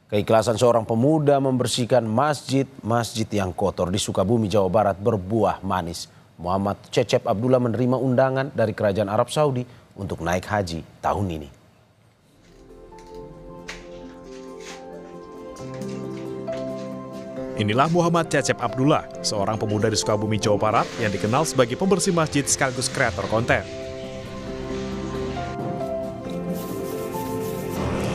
Keikhlasan seorang pemuda membersihkan masjid yang kotor di Sukabumi, Jawa Barat berbuah manis. Muhammad Cecep Abdullah menerima undangan dari Kerajaan Arab Saudi untuk naik haji tahun ini. Inilah Muhammad Cecep Abdullah, seorang pemuda di Sukabumi, Jawa Barat yang dikenal sebagai pembersih masjid sekaligus kreator konten.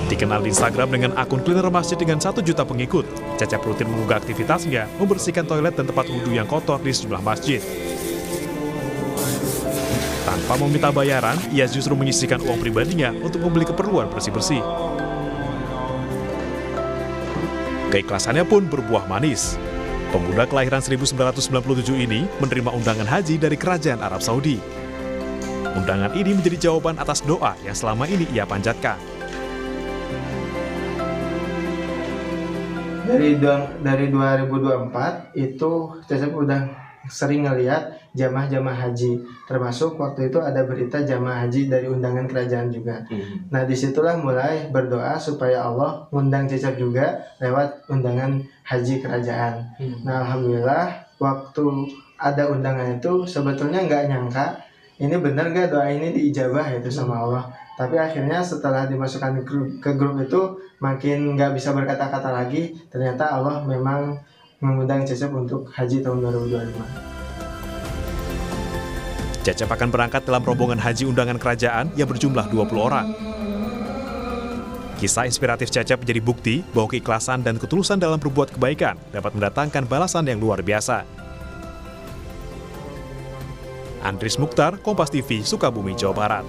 Dikenal di Instagram dengan akun cleaner masjid dengan 1 juta pengikut, Cecep rutin mengunggah aktivitasnya membersihkan toilet dan tempat wudhu yang kotor di sejumlah masjid. Tanpa meminta bayaran, ia justru menyisihkan uang pribadinya untuk membeli keperluan bersih-bersih. Keikhlasannya pun berbuah manis. Pemuda kelahiran 1997 ini menerima undangan haji dari Kerajaan Arab Saudi. Undangan ini menjadi jawaban atas doa yang selama ini ia panjatkan. Dari 2024 itu Cecep udah sering ngelihat jamaah haji, termasuk waktu itu ada berita jamaah haji dari undangan kerajaan juga. Nah disitulah mulai berdoa supaya Allah ngundang Cecep juga lewat undangan haji kerajaan. Nah alhamdulillah waktu ada undangan itu sebetulnya nggak nyangka ini benar gak doa ini diijabah itu sama Allah. Tapi akhirnya setelah dimasukkan ke grup itu makin nggak bisa berkata-kata lagi. Ternyata Allah memang mengundang Cecep untuk haji tahun 2025. Cecep akan berangkat dalam rombongan haji undangan kerajaan yang berjumlah 20 orang. Kisah inspiratif Cecep menjadi bukti bahwa keikhlasan dan ketulusan dalam berbuat kebaikan dapat mendatangkan balasan yang luar biasa. Andris Mukhtar, Kompas TV, Sukabumi, Jawa Barat.